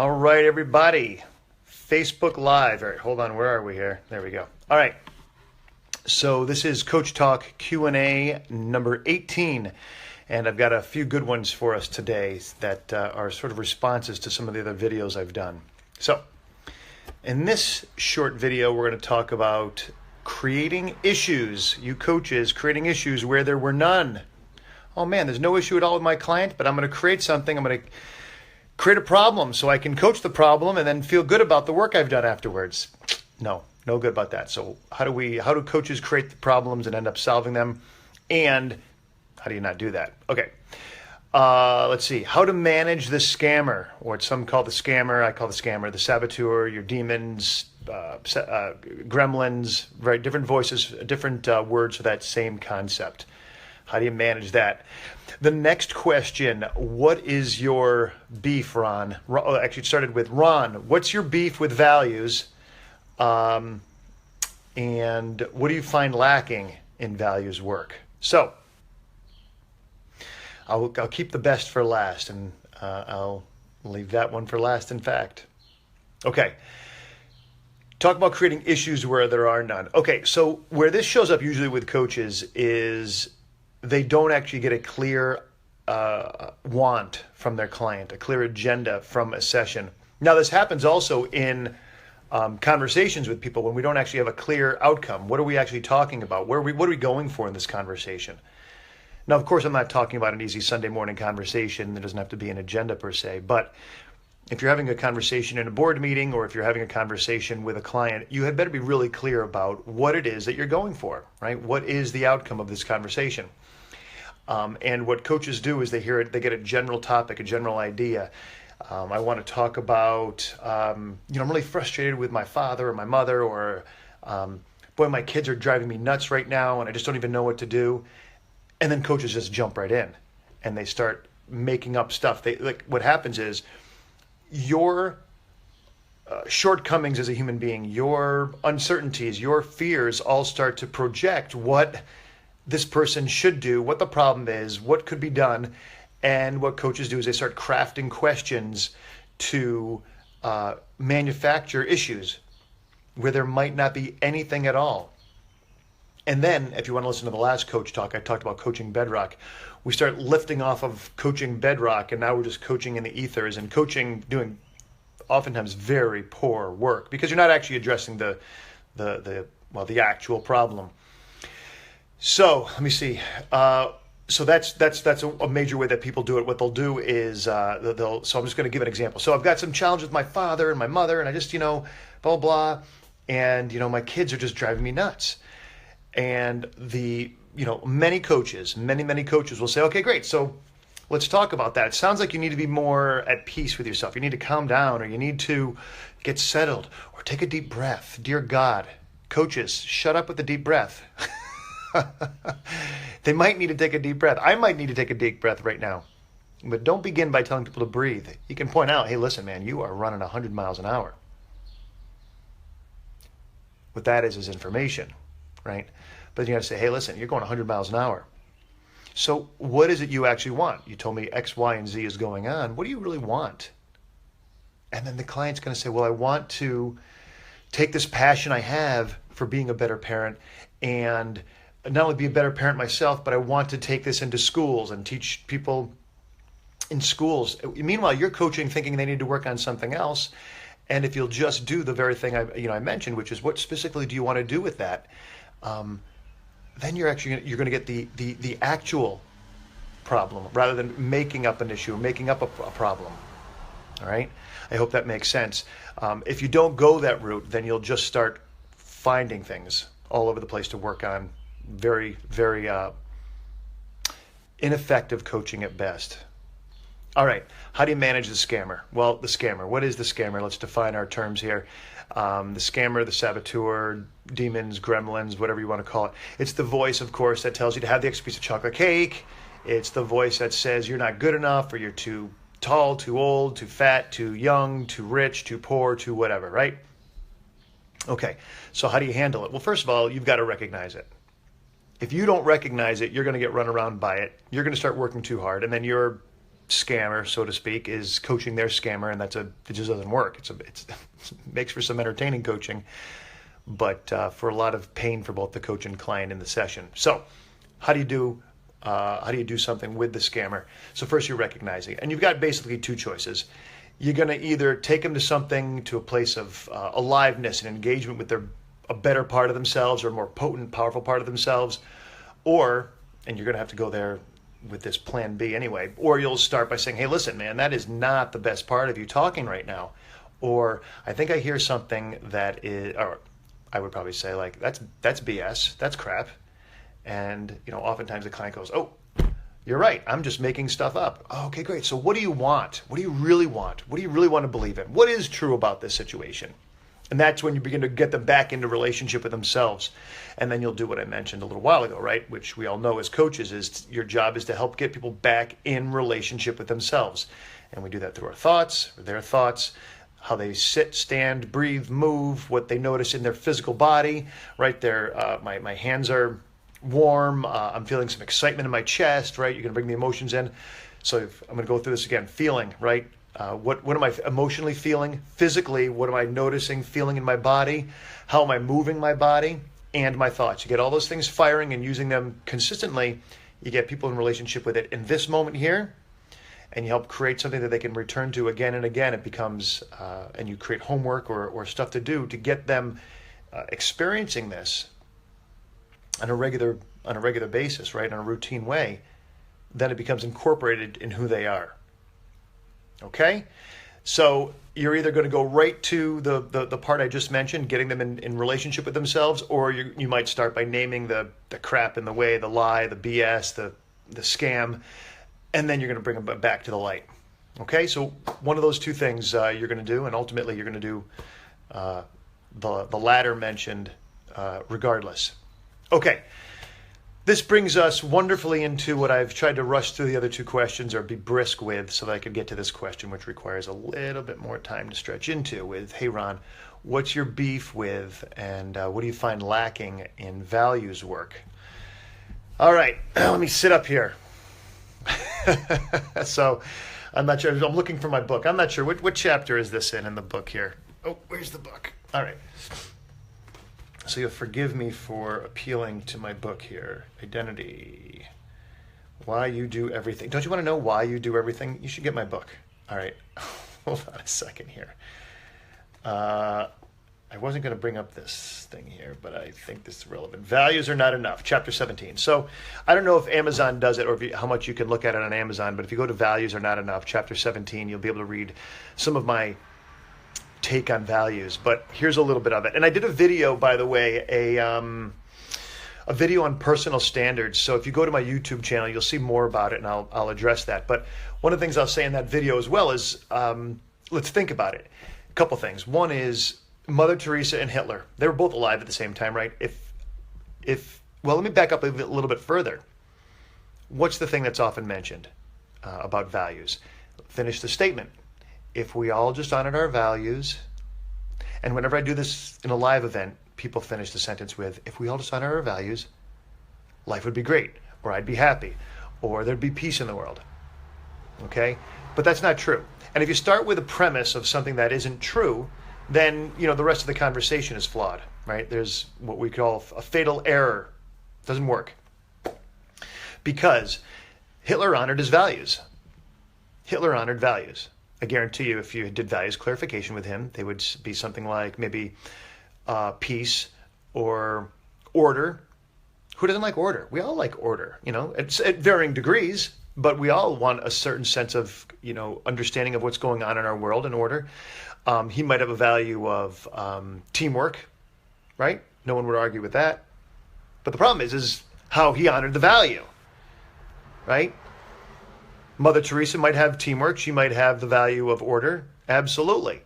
All right, everybody. Facebook Live. All right, hold on. Where are we here? There we go. All right. So this is Coach Talk Q&A number 18. And I've got a few good ones for us today that are sort of responses to some of the other videos I've done. So in this short video, we're going to talk about creating issues. You coaches creating issues where there were none. Oh man, there's no issue at all with my client, but I'm going to create something. I'm going to create a problem so I can coach the problem and then feel good about the work I've done afterwards. No good about that. So how do coaches create the problems and end up solving them? And how do you not do that? Okay. Let's see. How to manage the scammer, or what some call the scammer. I call the scammer the saboteur, your demons, gremlins, right? Different voices, different words for that same concept. How do you manage that? The next question, what is your beef, Ron? Actually, it started with Ron. What's your beef with values? And what do you find lacking in values work? So I'll keep the best for last, and I'll leave that one for last, in fact. Okay. Talk about creating issues where there are none. Okay, so where this shows up usually with coaches is they don't actually get a clear want from their client, a clear agenda from a session. Now, this happens also in conversations with people when we don't actually have a clear outcome. What are we actually talking about? What are we going for in this conversation? Now, of course, I'm not talking about an easy Sunday morning conversation. There doesn't have to be an agenda per se. But if you're having a conversation in a board meeting, or if you're having a conversation with a client, you had better be really clear about what it is that you're going for, right? What is the outcome of this conversation? And what coaches do is they get a general topic, a general idea. I want to talk about, I'm really frustrated with my father or my mother, or, boy, my kids are driving me nuts right now and I just don't even know what to do. And then coaches just jump right in and they start making up stuff. What happens is your shortcomings as a human being, your uncertainties, your fears all start to project what this person should do, what the problem is, what could be done. And what coaches do is they start crafting questions to manufacture issues where there might not be anything at all. And then, if you want to listen to the last coach talk, I talked about coaching bedrock. We start lifting off of coaching bedrock, and now we're just coaching in the ethers and coaching doing oftentimes very poor work because you're not actually addressing the actual problem. So let me see. So that's a major way that people do it. What they'll do is so I'm just going to give an example. So I've got some challenge with my father and my mother, and I just blah blah, and my kids are just driving me nuts. And many coaches will say, okay, great. So let's talk about that. It sounds like you need to be more at peace with yourself. You need to calm down, or you need to get settled, or take a deep breath. Dear God, coaches, shut up with the deep breath. They might need to take a deep breath. I might need to take a deep breath right now. But don't begin by telling people to breathe. You can point out, hey, listen, man, you are running 100 miles an hour. What that is information, right? But you have to say, hey, listen, you're going 100 miles an hour. So what is it you actually want? You told me X, Y, and Z is going on. What do you really want? And then the client's going to say, well, I want to take this passion I have for being a better parent and not only be a better parent myself, but I want to take this into schools and teach people in schools. Meanwhile, you're coaching thinking they need to work on something else. And if you'll just do the very thing I mentioned, which is what specifically do you want to do with that, then you're going to get the actual problem rather than making up an issue, making up a problem. All right? I hope that makes sense. If you don't go that route, then you'll just start finding things all over the place to work on. Very, very ineffective coaching at best. All right. How do you manage the scammer? Well, the scammer. What is the scammer? Let's define our terms here. The scammer, the saboteur, demons, gremlins, whatever you want to call it. It's the voice, of course, that tells you to have the extra piece of chocolate cake. It's the voice that says you're not good enough, or you're too tall, too old, too fat, too young, too rich, too poor, too whatever, right? Okay, so how do you handle it? Well, first of all, you've got to recognize it. If you don't recognize it, you're going to get run around by it. You're going to start working too hard, and then your scammer, so to speak, is coaching their scammer, and it just doesn't work. It makes for some entertaining coaching, but for a lot of pain for both the coach and client in the session. So how do you do something with the scammer? So first you're recognizing it, and you've got basically two choices. You're going to either take them to a place of aliveness and engagement with a better part of themselves, or a more potent, powerful part of themselves, and you're going to have to go there with this plan B anyway, or you'll start by saying, hey, listen, man, that is not the best part of you talking right now. Or I think I hear something that is, or I would probably say, like, that's BS, that's crap. And, oftentimes the client goes, oh, you're right, I'm just making stuff up. Oh, okay, great. So what do you want? What do you really want? What do you really want to believe in? What is true about this situation? And that's when you begin to get them back into relationship with themselves. And then you'll do what I mentioned a little while ago, right? Which we all know as coaches is your job is to help get people back in relationship with themselves. And we do that through our thoughts, or their thoughts, how they sit, stand, breathe, move, what they notice in their physical body, right? My hands are warm. I'm feeling some excitement in my chest, right? You're going to bring the emotions in. So I'm going to go through this again. Feeling, right? What am I emotionally feeling? Physically, what am I noticing, feeling in my body? How am I moving my body? And my thoughts. You get all those things firing and using them consistently. You get people in relationship with it in this moment here, and you help create something that they can return to again and again. It becomes, and you create homework or stuff to do to get them experiencing this on a regular basis, right, in a routine way. Then it becomes incorporated in who they are. Okay? So you're either going to go right to the part I just mentioned, getting them in relationship with themselves, or you might start by naming the crap in the way, the lie, the BS, the scam, and then you're going to bring them back to the light. Okay? So one of those two things you're going to do, and ultimately you're going to do the latter mentioned regardless. Okay. This brings us wonderfully into what I've tried to rush through the other two questions or be brisk with so that I could get to this question, which requires a little bit more time to stretch into with, hey, Ron, what's your beef with and what do you find lacking in values work? All right, let me sit up here. So I'm not sure. I'm looking for my book. I'm not sure. What chapter is this in the book here? Oh, where's the book? All right. So you'll forgive me for appealing to my book here. Identity. Why you do everything. Don't you want to know why you do everything? You should get my book. All right. Hold on a second here. I wasn't going to bring up this thing here, but I think this is relevant. Values are not enough. Chapter 17. So I don't know if Amazon does it or how much you can look at it on Amazon, but if you go to Values are not enough, chapter 17, you'll be able to read some of my take on values, but here's a little bit of it. And I did a video, by the way, a video on personal standards. So if you go to my YouTube channel, you'll see more about it, and I'll address that. But one of the things I'll say in that video as well is, let's think about it. A couple things. One is Mother Teresa and Hitler. They were both alive at the same time, right? Well, let me back up a little bit further. What's the thing that's often mentioned about values? Finish the statement. If we all just honored our values, and whenever I do this in a live event, people finish the sentence with, if we all just honor our values, life would be great, or I'd be happy, or there'd be peace in the world. Okay? But that's not true. And if you start with a premise of something that isn't true, then, the rest of the conversation is flawed, right? There's what we call a fatal error. It doesn't work. Because Hitler honored his values. Hitler honored values. I guarantee you, if you did values clarification with him, they would be something like maybe peace or order. Who doesn't like order? We all like order, It's at varying degrees, but we all want a certain sense of, understanding of what's going on in our world and order. He might have a value of teamwork, right? No one would argue with that. But the problem is how he honored the value, right? Mother Teresa might have teamwork. She might have the value of order. Absolutely.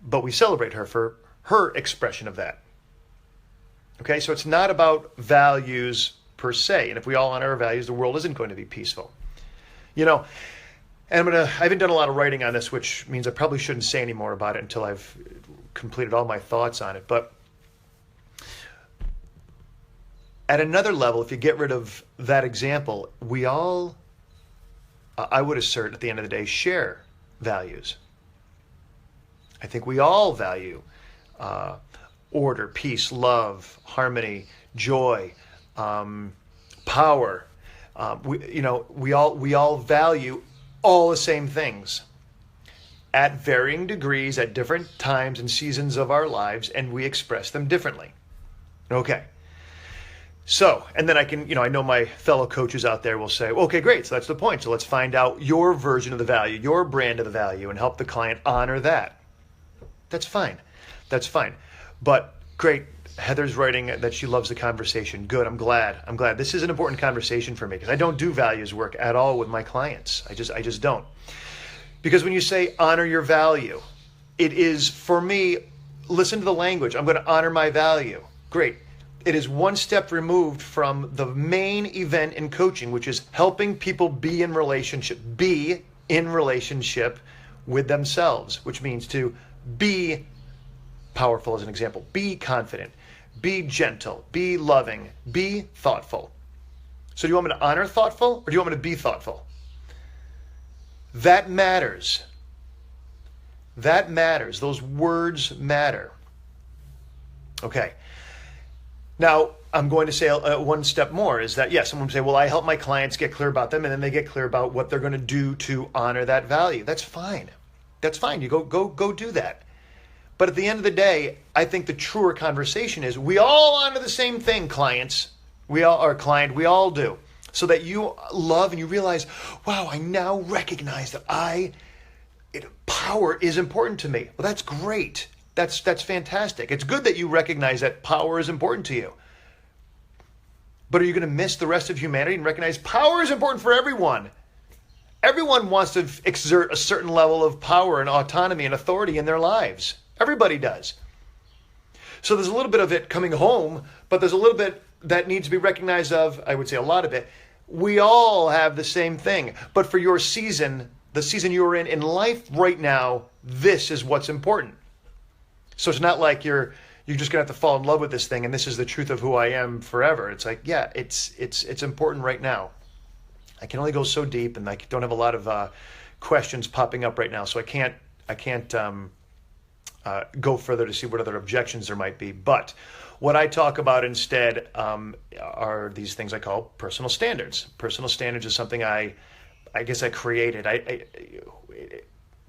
But we celebrate her for her expression of that. Okay, so it's not about values per se. And if we all honor our values, the world isn't going to be peaceful. And I haven't done a lot of writing on this, which means I probably shouldn't say any more about it until I've completed all my thoughts on it. But at another level, if you get rid of that example, we all I would assert at the end of the day, share values. I think we all value order, peace, love, harmony, joy, power. We all value all the same things at varying degrees at different times and seasons of our lives, and we express them differently. Okay. So, and then I know my fellow coaches out there will say, okay, great. So that's the point. So let's find out your version of the value, your brand of the value, and help the client honor that. That's fine. That's fine. But great. Heather's writing that she loves the conversation. Good. I'm glad. This is an important conversation for me because I don't do values work at all with my clients. I just don't. Because when you say honor your value, it is, for me, listen to the language. I'm going to honor my value. Great. It is one step removed from the main event in coaching, which is helping people be in relationship with themselves, which means to be powerful, as an example, be confident, be gentle, be loving, be thoughtful. So do you want me to honor thoughtful or do you want me to be thoughtful? That matters. That matters. Those words matter. Okay. Now, I'm going to say one step more is that, yes, someone will say, well, I help my clients get clear about them, and then they get clear about what they're going to do to honor that value. That's fine. That's fine. You go do that. But at the end of the day, I think the truer conversation is we all honor the same thing, clients. We all do. So that you love and you realize, wow, I now recognize that power is important to me. Well, that's great. That's fantastic. It's good that you recognize that power is important to you. But are you going to miss the rest of humanity and recognize power is important for everyone? Everyone wants to exert a certain level of power and autonomy and authority in their lives. Everybody does. So there's a little bit of it coming home, but there's a little bit that needs to be recognized of, I would say a lot of it. We all have the same thing. But for your season, the season you're in life right now, this is what's important. So it's not like you're just going to have to fall in love with this thing and this is the truth of who I am forever. It's like, yeah, it's important right now. I can only go so deep and I don't have a lot of questions popping up right now. So I can't go further to see what other objections there might be. But what I talk about instead are these things I call personal standards. Personal standards is something I guess I created.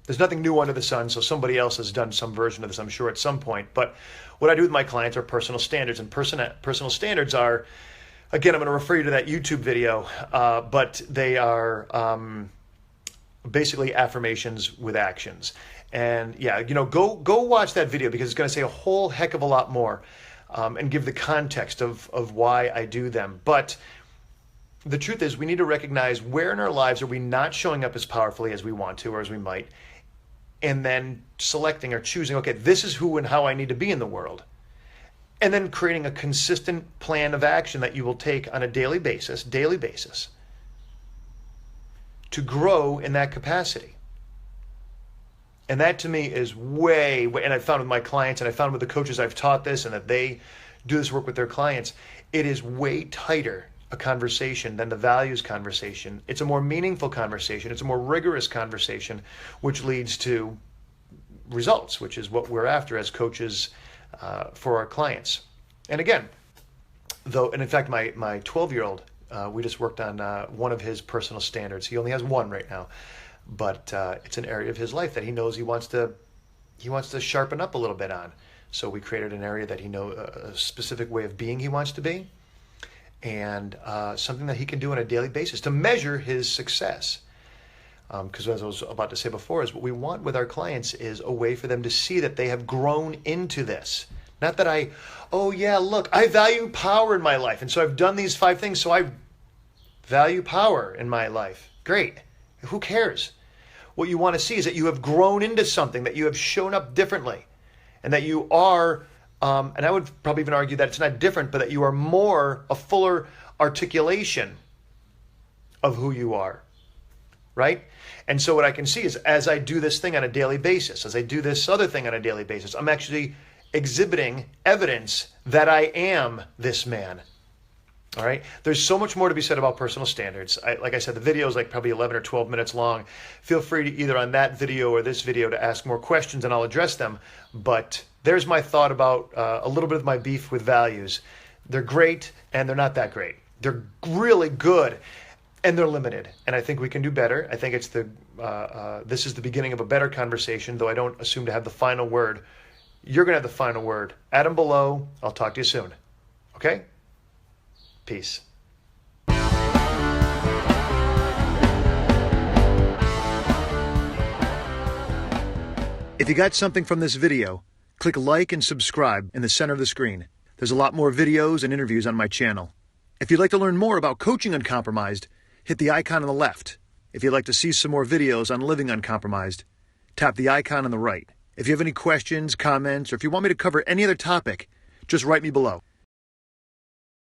There's nothing new under the sun, so somebody else has done some version of this, I'm sure, at some point. But what I do with my clients are personal standards. And personal standards are, again, I'm going to refer you to that YouTube video, but they are basically affirmations with actions. And yeah, go watch that video because it's going to say a whole heck of a lot more and give the context of why I do them. But the truth is we need to recognize where in our lives are we not showing up as powerfully as we want to or as we might, and then selecting or choosing, okay, this is who and how I need to be in the world. And then creating a consistent plan of action that you will take on a daily basis, to grow in that capacity. And that to me is way, and I found with my clients and I found with the coaches I've taught this and that they do this work with their clients, it is way tighter a conversation than the values conversation. It's a more meaningful conversation. It's a more rigorous conversation, which leads to results, which is what we're after as coaches for our clients. And again, and in fact, my 12-year-old, we just worked on one of his personal standards. He only has one right now, but it's an area of his life that he knows he wants to sharpen up a little bit on. So we created an area that he knows a specific way of being he wants to be, and something that he can do on a daily basis to measure his success. Because as I was about to say before, is what we want with our clients is a way for them to see that they have grown into this. Not that I value power in my life, and so I've done these 5 things, so I value power in my life. Great. Who cares? What you want to see is that you have grown into something, that you have shown up differently, and that you are, and I would probably even argue that it's not different, but that you are a fuller articulation of who you are, right? And so what I can see is as I do this thing on a daily basis, as I do this other thing on a daily basis, I'm actually exhibiting evidence that I am this man. All right. There's so much more to be said about personal standards. Like I said, the video is like probably 11 or 12 minutes long. Feel free to either on that video or this video to ask more questions and I'll address them. But there's my thought about a little bit of my beef with values. They're great and they're not that great. They're really good and they're limited. And I think we can do better. I think it's this is the beginning of a better conversation, though I don't assume to have the final word. You're going to have the final word. Add them below. I'll talk to you soon. Okay? Peace. If you got something from this video, click like and subscribe in the center of the screen. There's a lot more videos and interviews on my channel. If you'd like to learn more about coaching Uncompromised, hit the icon on the left. If you'd like to see some more videos on living uncompromised, tap the icon on the right. If you have any questions, comments, or if you want me to cover any other topic, just write me below.